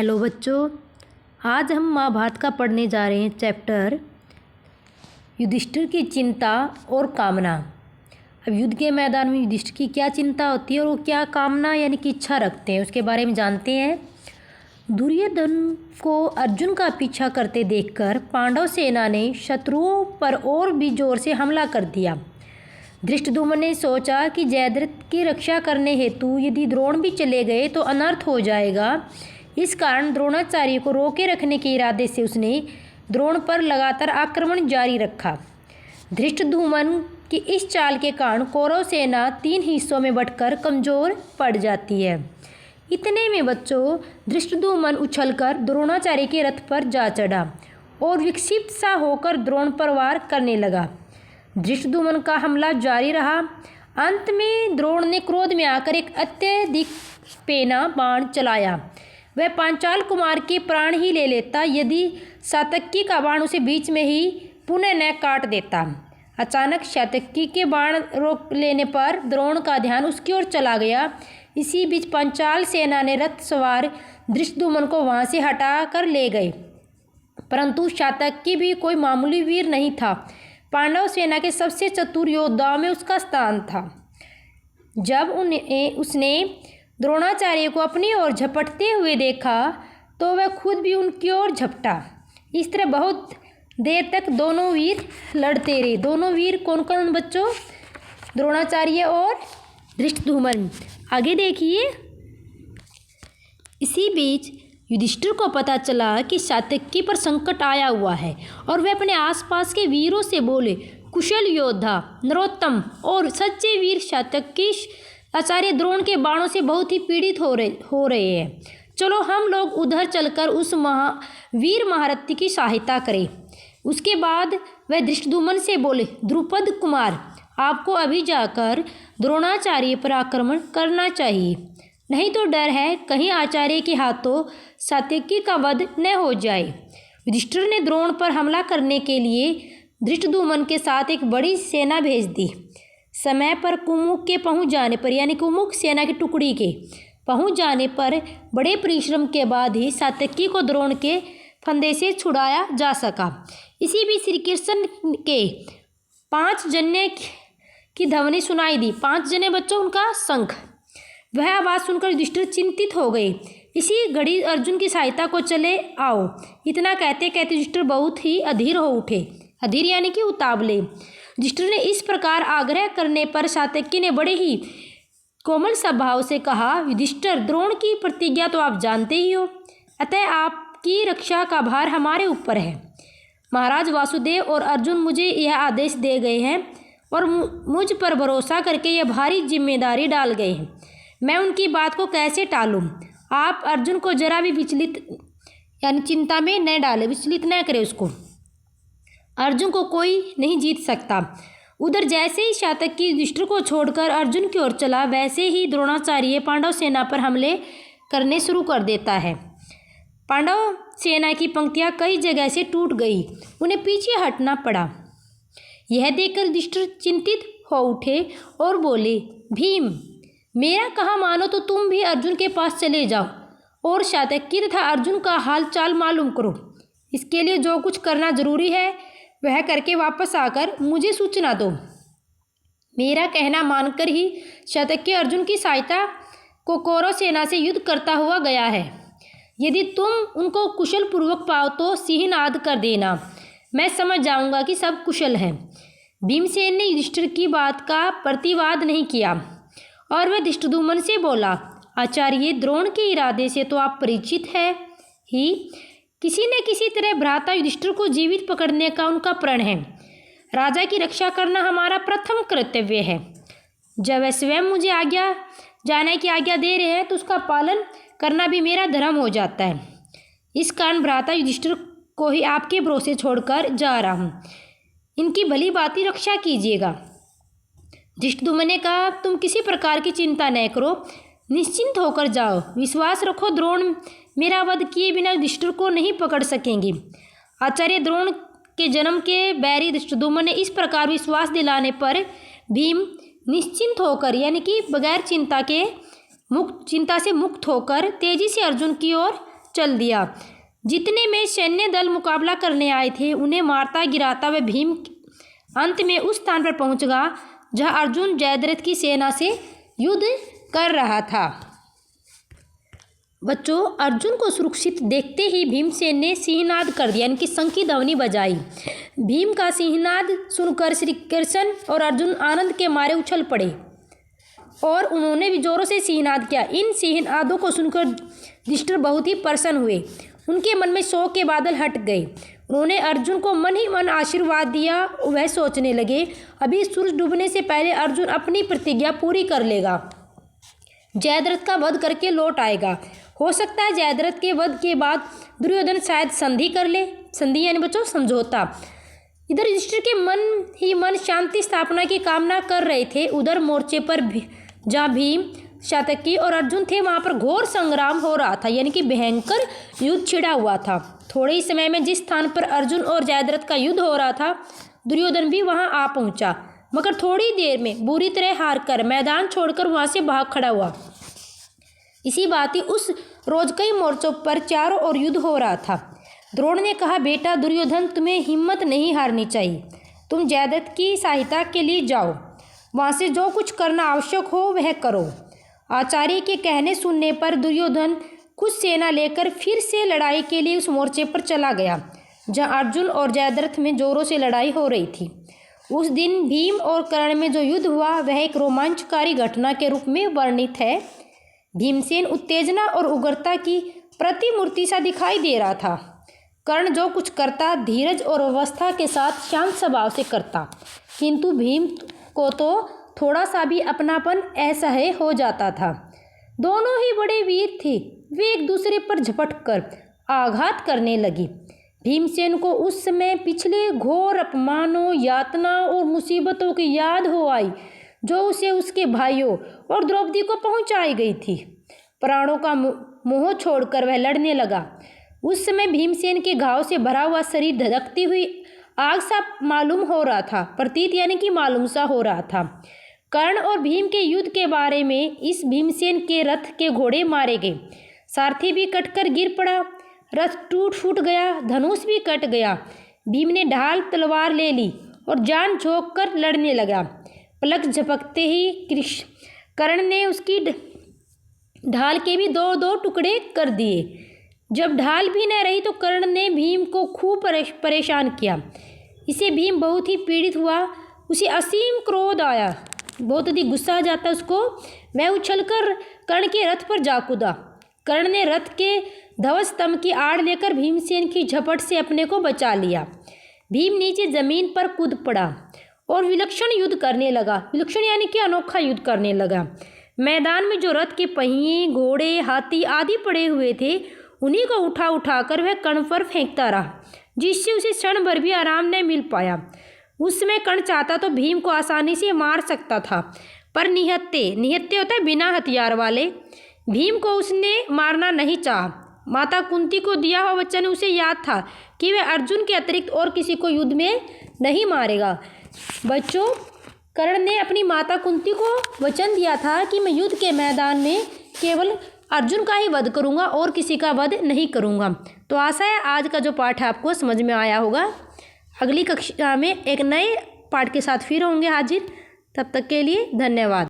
Hello बच्चों, आज हम महाभारत का पढ़ने जा रहे हैं चैप्टर युधिष्ठिर की चिंता और कामना। अब युद्ध के मैदान में युधिष्ठिर की क्या चिंता होती है और वो क्या कामना यानी कि इच्छा रखते हैं उसके बारे में जानते हैं। दुर्योधन को अर्जुन का पीछा करते देखकर पांडव सेना ने शत्रुओं पर और भी जोर से हमला कर दिया। धृष्टद्युम्न ने सोचा कि जयद्रथ की रक्षा करने हेतु यदि द्रोण भी चले गए तो अनर्थ हो जाएगा। इस कारण द्रोणाचार्य को रोके रखने के इरादे से उसने द्रोण पर लगातार आक्रमण जारी रखा। धृष्टद्युम्न की इस चाल के कारण कौरव सेना 3 हिस्सों में बंटकर कमजोर पड़ जाती है। इतने में बच्चों धृष्टद्युम्न उछलकर द्रोणाचार्य के रथ पर जा चढ़ा और विक्षिप्त सा होकर द्रोण पर वार करने लगा। धृष्टद्युम्न का हमला जारी रहा। अंत में द्रोण ने क्रोध में आकर एक अत्यधिक पेना बाण चलाया। वह पांचाल कुमार के प्राण ही ले लेता यदि सात्यकी का बाण उसे बीच में ही पुनः न काट देता। अचानक सात्यकी के बाण रोक लेने पर द्रोण का ध्यान उसकी ओर चला गया। इसी बीच पांचाल सेना ने रथ सवार धृष्टद्युम्न को वहां से हटा कर ले गए, परंतु सात्यकी भी कोई मामूली वीर नहीं था। पांडव सेना के सबसे चतुर योद्धाओं में उसका स्थान था। जब उसने द्रोणाचार्य को अपनी ओर झपटते हुए देखा तो वह खुद भी उनकी ओर झपटा। इस तरह बहुत देर तक दोनों वीर लड़ते रहे। दोनों वीर कौन कौन बच्चों? द्रोणाचार्य और धृष्टद्युम्न। आगे देखिए। इसी बीच युधिष्ठिर को पता चला कि सात्यकी पर संकट आया हुआ है और वह अपने आसपास के वीरों से बोले, कुशल योद्धा नरोत्तम और सच्चे वीर सात्यकी आचार्य द्रोण के बाणों से बहुत ही पीड़ित हो रहे हैं। चलो हम लोग उधर चलकर उस वीर महारथी की सहायता करें। उसके बाद वह धृष्टद्युम्न से बोले, द्रुपद कुमार, आपको अभी जाकर द्रोणाचार्य पर आक्रमण करना चाहिए, नहीं तो डर है कहीं आचार्य के हाथों सात्यकी का वध न हो जाए। युधिष्ठिर ने द्रोण पर हमला करने के लिए धृष्टद्युम्न के साथ एक बड़ी सेना भेज दी। समय पर कुमुक के पहुंच जाने पर यानी कुमुक सेना की टुकड़ी के पहुंच जाने पर बड़े परिश्रम के बाद ही सात्यकी को द्रोण के फंदे से छुड़ाया जा सका। इसी बीच श्री कृष्ण के 5 जने की ध्वनि सुनाई दी। 5 जने बच्चों उनका शंख। वह आवाज़ सुनकर युधिष्ठिर चिंतित हो गए। इसी घड़ी अर्जुन की सहायता को चले आओ। इतना कहते कहते युधिष्ठिर बहुत ही अधीर हो उठे। अधीर यानी कि उतावले। युधिष्ठिर ने इस प्रकार आग्रह करने पर सात्यकी ने बड़े ही कोमल स्वभाव से कहा, युधिष्ठिर, द्रोण की प्रतिज्ञा तो आप जानते ही हो, अतः आपकी रक्षा का भार हमारे ऊपर है। महाराज वासुदेव और अर्जुन मुझे यह आदेश दे गए हैं और मुझ पर भरोसा करके यह भारी जिम्मेदारी डाल गए हैं। मैं उनकी बात को कैसे टालूं? आप अर्जुन को जरा भी विचलित यानी चिंता में न डालें, विचलित न करें उसको। अर्जुन को कोई नहीं जीत सकता। उधर जैसे ही सात्यकी युधिष्ठिर को छोड़कर अर्जुन की ओर चला, वैसे ही द्रोणाचार्य पांडव सेना पर हमले करने शुरू कर देता है। पांडव सेना की पंक्तियां कई जगह से टूट गई, उन्हें पीछे हटना पड़ा। यह देखकर युधिष्ठिर चिंतित हो उठे और बोले, भीम, मेरा कहा मानो तो तुम भी अर्जुन के पास चले जाओ और सात्यकी तथा अर्जुन का हाल चाल मालूम करो। इसके लिए जो कुछ करना जरूरी है वह करके वापस आकर मुझे सूचना दो। मेरा कहना मानकर ही सात्यकी अर्जुन की सहायता को कौरव सेना से युद्ध करता हुआ गया है। यदि तुम उनको कुशल पूर्वक पाओ तो सिंहनाद कर देना, मैं समझ जाऊंगा कि सब कुशल हैं। भीमसेन ने युधिष्ठिर की बात का प्रतिवाद नहीं किया और वह धृष्टद्युम्न से बोला, आचार्य, द्रोण के इरादे से तो आप परिचित है ही। किसी न किसी तरह भ्राता युधिष्ठिर को जीवित पकड़ने का उनका प्रण है। राजा की रक्षा करना हमारा प्रथम कर्तव्य है। जब वह स्वयं मुझे जाने की आज्ञा दे रहे हैं तो उसका पालन करना भी मेरा धर्म हो जाता है। इस कारण भ्राता युधिष्ठिर को ही आपके भरोसे छोड़कर जा रहा हूँ। इनकी भली भांति रक्षा कीजिएगा। धृष्टद्युम्न ने कहा, तुम किसी प्रकार की चिंता न करो, निश्चिंत होकर जाओ। विश्वास रखो, द्रोण मेरा वध किए बिना युधिष्ठिर को नहीं पकड़ सकेंगे। आचार्य द्रोण के जन्म के बैरी धृष्टद्युम्न ने इस प्रकार विश्वास दिलाने पर भीम निश्चिंत होकर यानी कि बगैर चिंता से मुक्त होकर तेजी से अर्जुन की ओर चल दिया। जितने में सैन्य दल मुकाबला करने आए थे उन्हें मारता गिराता वह भीम अंत में उस स्थान पर पहुंच गया जहां अर्जुन जयद्रथ की सेना से युद्ध कर रहा था। बच्चों, अर्जुन को सुरक्षित देखते ही भीमसेन ने सिंहनाद कर दिया, यानी कि शंख की ध्वनि बजाई। भीम का सिंहनाद सुनकर श्री कृष्ण और अर्जुन आनंद के मारे उछल पड़े और उन्होंने भी जोरों से सिंहनाद किया। इन सिंहनादों को सुनकर युधिष्ठिर बहुत ही प्रसन्न हुए। उनके मन में शोक के बादल हट गए। उन्होंने अर्जुन को मन ही मन आशीर्वाद दिया। वह सोचने लगे, अभी सूरज डूबने से पहले अर्जुन अपनी प्रतिज्ञा पूरी कर लेगा, जयद्रथ का वध करके लौट आएगा। हो सकता है जयद्रथ के वध के बाद दुर्योधन शायद संधि कर ले। संधि यानी बच्चों समझौता। इधर युधिष्ठिर के मन ही मन शांति स्थापना की कामना कर रहे थे। उधर मोर्चे पर जहाँ भीम, सात्यकी और अर्जुन थे वहाँ पर घोर संग्राम हो रहा था, यानी कि भयंकर युद्ध छिड़ा हुआ था। थोड़े ही समय में जिस स्थान पर अर्जुन और जयद्रथ का युद्ध हो रहा था दुर्योधन भी वहाँ आ पहुँचा, मगर थोड़ी देर में बुरी तरह हार कर मैदान छोड़कर वहाँ से भाग खड़ा हुआ। इसी बात ही उस रोज कई मोर्चों पर चारों ओर युद्ध हो रहा था। द्रोण ने कहा, बेटा दुर्योधन, तुम्हें हिम्मत नहीं हारनी चाहिए। तुम जयद्रथ की सहायता के लिए जाओ, वहाँ से जो कुछ करना आवश्यक हो वह करो। आचार्य के कहने सुनने पर दुर्योधन कुछ सेना लेकर फिर से लड़ाई के लिए उस मोर्चे पर चला गया जहाँ अर्जुन और जयद्रथ में जोरों से लड़ाई हो रही थी। उस दिन भीम और कर्ण में जो युद्ध हुआ वह एक रोमांचकारी घटना के रूप में वर्णित है। भीमसेन उत्तेजना और उग्रता की प्रतिमूर्ति सा दिखाई दे रहा था। कर्ण जो कुछ करता धीरज और अवस्था के साथ शांत स्वभाव से करता, किंतु भीम को तो थोड़ा सा भी अपनापन असह्य हो जाता था। दोनों ही बड़े वीर थे। वे एक दूसरे पर झपट कर आघात करने लगी। भीमसेन को उस समय पिछले घोर अपमानों, यातनाओं और मुसीबतों की याद हो आई जो उसे उसके भाइयों और द्रौपदी को पहुंचाई गई थी। प्राणों का मोह छोड़कर वह लड़ने लगा। उस समय भीमसेन के घाव से भरा हुआ शरीर धधकती हुई आग सा मालूम हो रहा था, प्रतीत यानी कि मालूम सा हो रहा था। कर्ण और भीम के युद्ध के बारे में इस भीमसेन के रथ के घोड़े मारे गए, सारथी भी कटकर गिर पड़ा, रथ टूट फूट गया, धनुष भी कट गया। भीम ने ढाल तलवार ले ली और जान झोंक कर लड़ने लगा। पलक झपकते ही कर्ण ने उसकी ढाल के भी दो दो टुकड़े कर दिए। जब ढाल भी न रही तो कर्ण ने भीम को खूब परेशान किया। इसे भीम बहुत ही पीड़ित हुआ। उसे असीम क्रोध आया, बहुत अधिक गुस्सा आ जाता उसको। वह उछलकर कर्ण के रथ पर जा कूदा। कर्ण ने रथ के ध्वज स्तंभ की आड़ लेकर भीमसेन की झपट से अपने को बचा लिया। भीम नीचे जमीन पर कूद पड़ा और विलक्षण युद्ध करने लगा। विलक्षण यानी कि अनोखा युद्ध करने लगा। मैदान में जो रथ के पहिए, घोड़े, हाथी आदि पड़े हुए थे उन्हीं को उठा उठा कर वह कर्ण पर फेंकता रहा, जिससे उसे क्षण भर भी आराम न मिल पाया। उस समय कर्ण चाहता तो भीम को आसानी से मार सकता था, पर निहत्ते होता है बिना हथियार वाले, भीम को उसने मारना नहीं चाहा। माता कुंती को दिया हुआ वचन उसे याद था कि वह अर्जुन के अतिरिक्त और किसी को युद्ध में नहीं मारेगा। बच्चों, कर्ण ने अपनी माता कुंती को वचन दिया था कि मैं युद्ध के मैदान में केवल अर्जुन का ही वध करूंगा और किसी का वध नहीं करूंगा। तो आशा है आज का जो पाठ है आपको समझ में आया होगा। अगली कक्षा में एक नए पाठ के साथ फिर होंगे हाजिर। तब तक के लिए धन्यवाद।